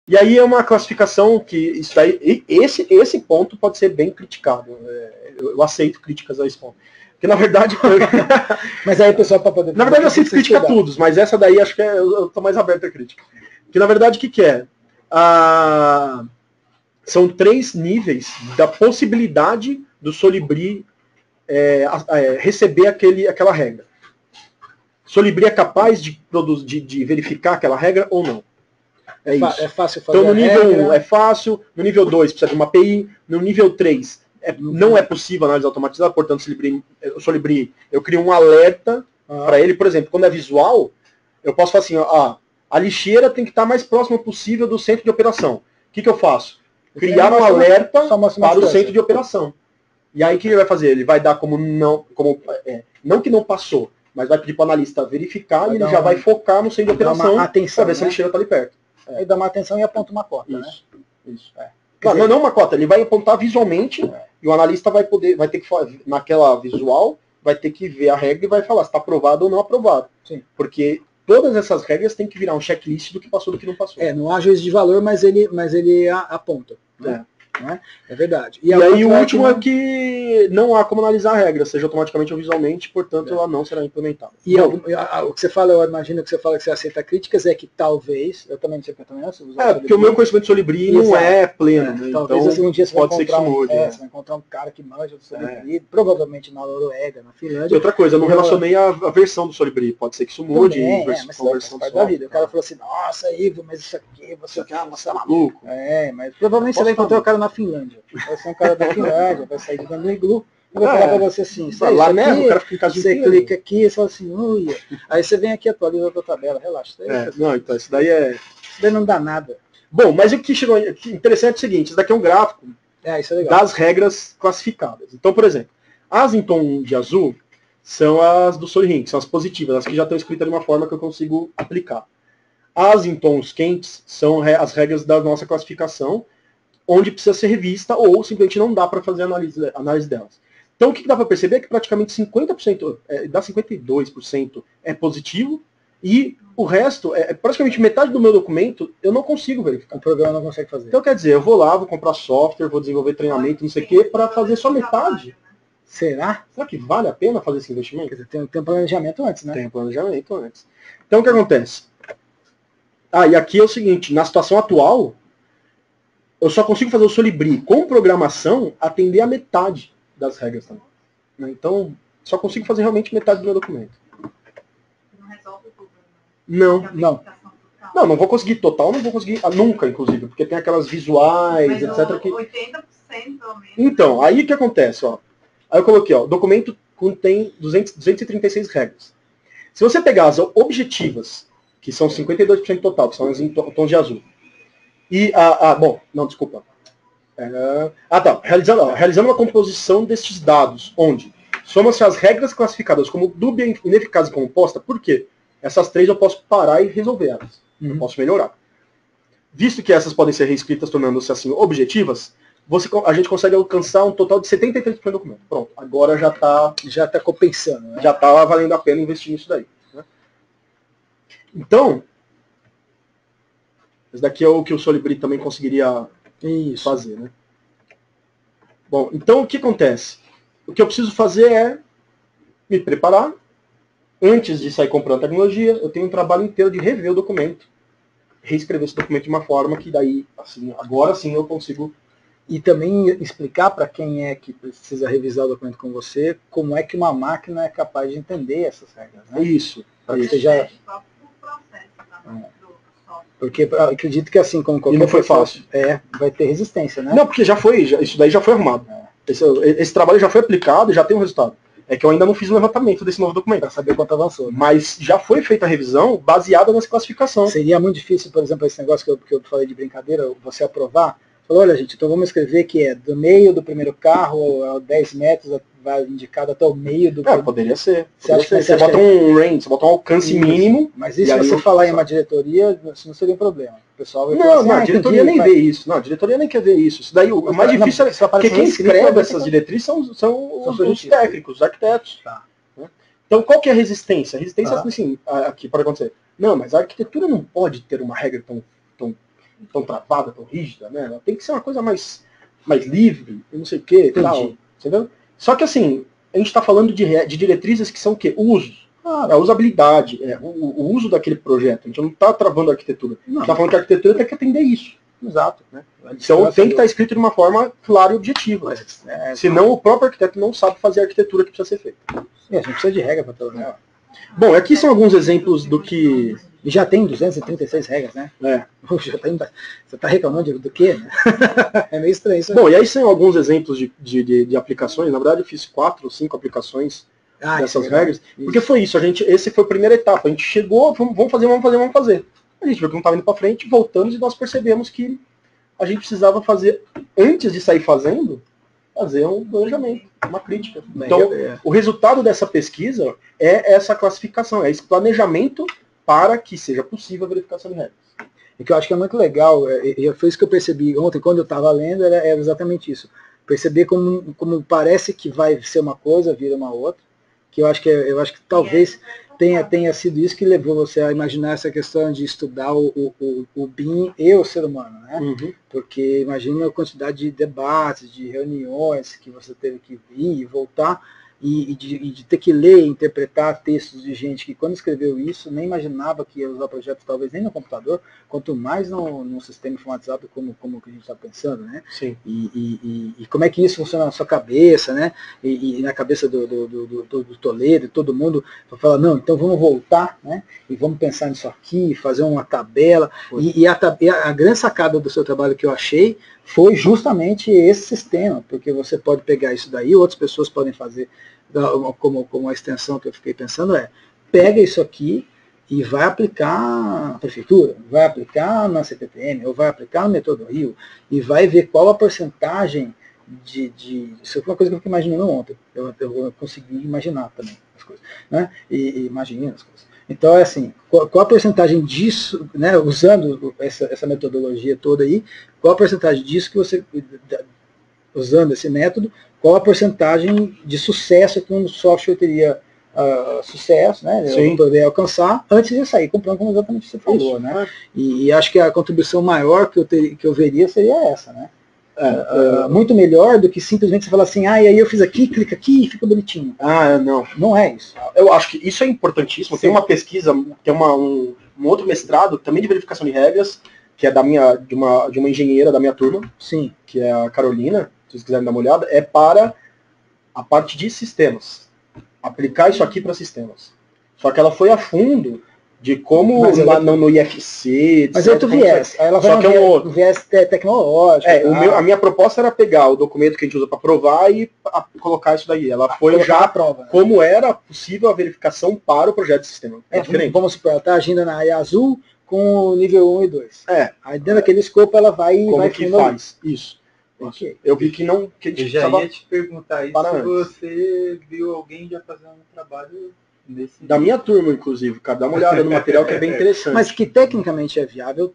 E aí é uma classificação que isso aí, esse ponto pode ser bem criticado. Eu aceito críticas a esse ponto. Porque na verdade. Mas aí o pessoal para poder. Na verdade eu aceito crítica a todos, mas essa daí acho que eu tô mais aberto a crítica. Que na verdade o que é? São 3 níveis da possibilidade do Solibri receber aquela regra. Solibri é capaz de verificar aquela regra ou não? É fácil fazer. Então no nível 1 é fácil, no nível 2 precisa de uma API, no nível 3 não é possível análise automatizada, portanto o Solibri eu crio um alerta para ele, por exemplo, quando é visual, eu posso falar assim, a lixeira tem que estar mais próxima possível do centro de operação. O que eu faço? Criar um alerta para o centro de operação. E aí o que ele vai fazer? Ele vai dar como não que não passou, mas vai pedir para o analista verificar e ele já vai focar no centro de operação para ver se a lixeira está ali perto. Ele dá uma atenção e aponta uma cota, isso, né? Isso. Não uma cota, ele vai apontar visualmente e o analista vai ter que, naquela visual, vai ter que ver a regra e vai falar se está aprovado ou não aprovado. Sim. Porque todas essas regras têm que virar um checklist do que passou e do que não passou. Não há juízo de valor, mas ele aponta. Né? É verdade. E aí o último é que não há como analisar a regra, seja automaticamente ou visualmente, portanto ela não será implementada. E o que você fala, eu imagino que você fala que você aceita críticas, é que talvez, eu também não sei porque eu também não porque o meu conhecimento de Solibri não é pleno, né? Talvez então um dia você pode ser que isso mude. Você vai encontrar um cara que manja do Solibri, provavelmente na Noruega, na Finlândia. E outra coisa, eu não relacionei a versão do Solibri, pode ser que isso mude. Mas faz parte da vida. O cara falou assim, nossa, Ivo, mas isso aqui, você tá maluco. Mas provavelmente você vai encontrar o cara na Finlândia. Vai ser um cara da Finlândia, vai sair de dentro do iglu, e vai falar pra você assim, lá mesmo, o cara fica em casa você clica aqui e fala assim, uia. Aí você vem aqui e atualiza a tua tabela, relaxa. Então isso daí Isso daí não dá nada. Bom, mas o que chegou interessante é o seguinte, isso daqui é um gráfico isso é legal. das regras classificadas. Então, por exemplo, as em tom de azul são as do Solring, que são as positivas, as que já estão escritas de uma forma que eu consigo aplicar. As em tons quentes são as regras da nossa classificação, onde precisa ser revista ou simplesmente não dá para fazer análise delas. Então o que dá para perceber é que praticamente 50%, dá 52% é positivo e o resto, praticamente metade do meu documento, eu não consigo verificar. O programa não consegue fazer. Então quer dizer, eu vou lá, vou comprar software, vou desenvolver treinamento, não sei o quê, para fazer só metade. Será? Será que vale a pena fazer esse investimento? Quer dizer, tem um planejamento antes, né? Tem um planejamento antes. Então o que acontece? E aqui é o seguinte, na situação atual, eu só consigo fazer o Solibri com programação atender a metade das regras também. Então, só consigo fazer realmente metade do meu documento. Não resolve o problema. Não vou conseguir total, não vou conseguir nunca, inclusive, porque tem aquelas visuais, mas etc. Que... 80% ao menos. Então, aí o que acontece? Aí eu coloquei, o documento contém 236 regras. Se você pegar as objetivas, que são 52% total, que são as em tons de azul, e desculpa. Realizando uma composição destes dados, onde soma-se as regras classificadas como dúbia, ineficaz e composta. Por quê? Essas 3 eu posso parar e resolver elas. Eu posso melhorar. Visto que essas podem ser reescritas, tornando-se assim objetivas, a gente consegue alcançar um total de 73% do documento. Pronto, agora já está compensando. Né? Já está valendo a pena investir nisso daí. Né? Então, esse daqui é o que o Solibri também conseguiria fazer, né? Bom, então o que acontece? O que eu preciso fazer é me preparar. Antes de sair comprando tecnologia, eu tenho um trabalho inteiro de rever o documento, reescrever esse documento de uma forma que daí, assim, agora sim eu consigo. E também explicar para quem é que precisa revisar o documento com você, como é que uma máquina é capaz de entender essas regras, né? Isso. Para que seja... Porque eu acredito que assim, como qualquer e não foi fácil. Vai ter resistência, né? Não, porque isso daí já foi arrumado. Esse trabalho já foi aplicado e já tem um resultado. É que eu ainda não fiz o levantamento desse novo documento. Para saber quanto avançou. Né? Mas já foi feita a revisão baseada nessa classificação. Seria muito difícil, por exemplo, esse negócio que eu falei de brincadeira, você aprovar. Falou, olha gente, então vamos escrever que é do meio do primeiro carro, a 10 metros, vai indicado até o meio do... Poderia ser. Você bota um range, você bota um alcance mínimo. Mas isso, se você falar em uma diretoria, isso não seria um problema. O pessoal a diretoria nem vê isso. Não, a diretoria nem quer ver isso. Isso daí, o mais difícil é... Porque quem escreve essas diretrizes são os técnicos, os arquitetos. Tá. Então, qual que é a resistência? A resistência, assim, aqui pode acontecer. Não, mas a arquitetura não pode ter uma regra tão tão travada, tão rígida, né? Ela tem que ser uma coisa mais livre, não sei o que, tal. Entendeu? Só que assim, a gente está falando de diretrizes que são o quê? Usos. A usabilidade, o uso daquele projeto. A gente não está travando a arquitetura. A gente está falando que a arquitetura tem que atender isso. Exato. Né? Então tem que estar escrito de uma forma clara e objetiva. Senão o próprio arquiteto não sabe fazer a arquitetura que precisa ser feita. A gente precisa de regra para trabalhar. Bom, aqui são alguns exemplos do que... E já tem 236 regras, né? Você está reclamando do quê? Né? É meio estranho isso. Bom, e aí são alguns exemplos de aplicações. Na verdade eu fiz 4 ou 5 aplicações dessas regras. Porque foi isso, esse foi a primeira etapa. A gente chegou, vamos fazer. A gente viu que não estava indo para frente, voltamos e nós percebemos que a gente precisava fazer, antes de sair fazendo, fazer um planejamento, uma crítica. Então, o resultado dessa pesquisa é essa classificação, é esse planejamento para que seja possível a verificação de regras. E que eu acho que é muito legal, e foi isso que eu percebi ontem, quando eu estava lendo, era exatamente isso. Perceber como parece que vai ser uma coisa, vira uma outra, que eu acho que talvez tenha sido isso que levou você a imaginar essa questão de estudar o BIM e o ser humano, né? Uhum. Porque imagina a quantidade de debates, de reuniões que você teve que ir e voltar, e de ter que ler e interpretar textos de gente que quando escreveu isso nem imaginava que ia usar projetos talvez nem no computador, quanto mais no sistema informatizado como que a gente está pensando, né? Sim. E como é que isso funciona na sua cabeça, né? E na cabeça do Toledo, todo mundo, para falar, não, então vamos voltar, né? E vamos pensar nisso aqui, fazer uma tabela. E a grande sacada do seu trabalho que eu achei foi justamente esse sistema, porque você pode pegar isso daí, outras pessoas podem fazer como a extensão que eu fiquei pensando pega isso aqui e vai aplicar na prefeitura, vai aplicar na CPTM, ou vai aplicar no metrô do Rio, e vai ver qual a porcentagem isso foi uma coisa que eu fiquei imaginando ontem, eu consegui imaginar também as coisas, né? E imaginando as coisas. Então, é assim, qual a porcentagem disso, né, usando essa metodologia toda aí, qual a porcentagem disso que você, usando esse método, qual a porcentagem de sucesso que um software teria sucesso, né, poder alcançar, antes de sair comprando, como exatamente você falou. Isso, né? E acho que a contribuição maior que eu veria seria essa, né? Muito melhor do que simplesmente você falar assim, e aí eu fiz aqui, clica aqui e fica bonitinho. Não. Não é isso. Eu acho que isso é importantíssimo. Sim. Tem uma pesquisa, tem um outro mestrado, também de verificação de regras, que é de uma engenheira da minha turma, sim, que é a Carolina, se vocês quiserem dar uma olhada, é para a parte de sistemas. Aplicar isso aqui para sistemas. Só que ela foi a fundo de como no IFC, etc. Mas é outro viés. Ela vai um viés tecnológico. A minha proposta era pegar o documento que a gente usa para provar e colocar isso daí. Ela foi já a prova, né? Como era possível a verificação para o projeto de sistema. É diferente. Vamos supor, ela está agindo na área azul com o nível 1 e 2. Aí dentro daquele escopo ela vai... Como que faz? Isso. Okay. Eu vi que não... Que a gente já ia te perguntar isso se você viu alguém já fazendo um trabalho... Da minha turma, inclusive, cara, dá uma olhada no material que é bem interessante. Mas que tecnicamente é viável,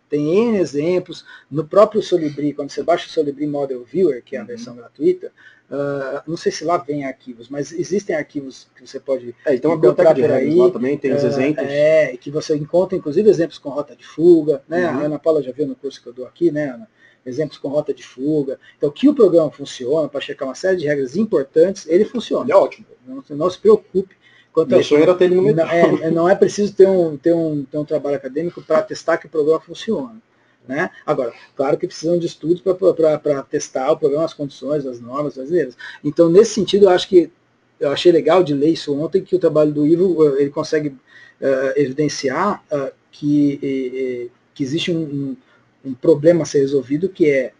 tem N exemplos. No próprio Solibri, quando você baixa o Solibri Model Viewer, que é a versão gratuita, não sei se lá vem arquivos, mas existem arquivos que você pode então uma biblioteca de regras lá também, tem os exemplos. Que você encontra, inclusive, exemplos com rota de fuga, né? A Ana Paula já viu no curso que eu dou aqui, né, Ana? Exemplos com rota de fuga. Então, que o programa funciona, para checar uma série de regras importantes, ele funciona. Ele é ótimo. Não se preocupe. Meu sonho era ter ele no metrô. Não é preciso ter um trabalho acadêmico para testar que o programa funciona. Né? Agora, claro que precisam de estudos para testar o programa, as condições, as normas brasileiras. Então, nesse sentido, eu achei legal de ler isso ontem, que o trabalho do Ivo ele consegue evidenciar que existe um problema a ser resolvido, que é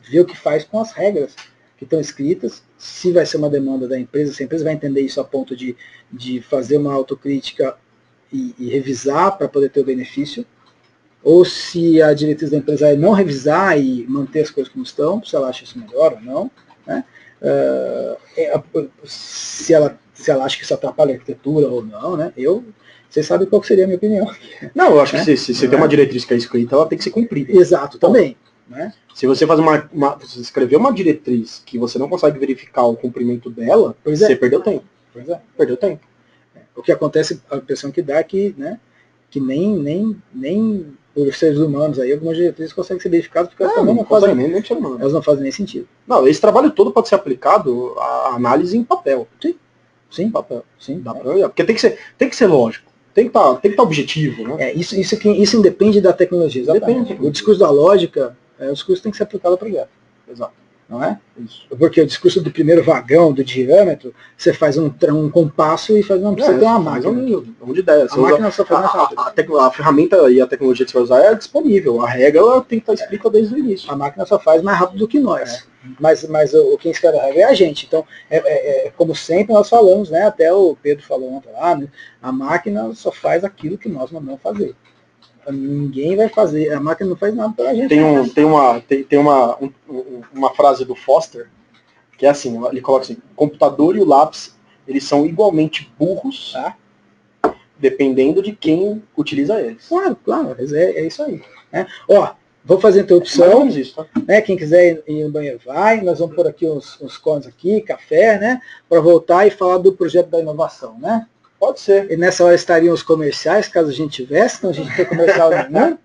ver o que faz com as regras que estão escritas, se vai ser uma demanda da empresa, se a empresa vai entender isso a ponto de fazer uma autocrítica e revisar para poder ter o benefício, ou se a diretriz da empresa é não revisar e manter as coisas como estão, se ela acha isso melhor ou não, né? Se ela acha que isso atrapalha a arquitetura ou não, né? Vocês sabem qual seria a minha opinião. Não, eu acho que se tem uma diretriz que é escrita, ela tem que ser cumprida. Exato, também. Né? Se você faz você escrever uma diretriz que você não consegue verificar o cumprimento dela, você perdeu tempo. Perdeu tempo. O que acontece, a impressão que dá é que, né, que nem por seres humanos aí, algumas diretrizes conseguem ser verificadas porque elas também não fazem nem sentido. Não, esse trabalho todo pode ser aplicado à análise em papel. Sim, papel. Sim. Dá pra olhar. Porque tem que ser lógico. Tem que estar objetivo, né? Isso independe da tecnologia. Exatamente. O discurso da lógica, o discurso tem que ser aplicado ao projeto. Exato. Não é? Isso. Porque o discurso do primeiro vagão, do diâmetro, você faz um compasso e faz uma. Você tem uma máquina. De ideia. A máquina só faz a ferramenta e a tecnologia que você vai usar é disponível. A regra ela tem que estar explícita desde o início. A máquina só faz mais rápido do que nós. Mas quem escreve a regra é a gente. Então, como sempre nós falamos, né? Até o Pedro falou ontem lá, né? A máquina só faz aquilo que nós mandamos fazer. Ninguém vai fazer, a máquina não faz nada pela gente. Tem uma frase do Foster, que é assim, ele coloca assim, o computador e o lápis, eles são igualmente burros, dependendo de quem utiliza eles. Claro, é isso aí. Né? Ó, vou fazer a interrupção. Isso, tá? Né? Quem quiser ir no banheiro vai, nós vamos pôr aqui uns cones aqui, café, né? Para voltar e falar do projeto da inovação, né? Pode ser. E nessa hora estariam os comerciais, caso a gente tivesse, então a gente tem comercial nenhum.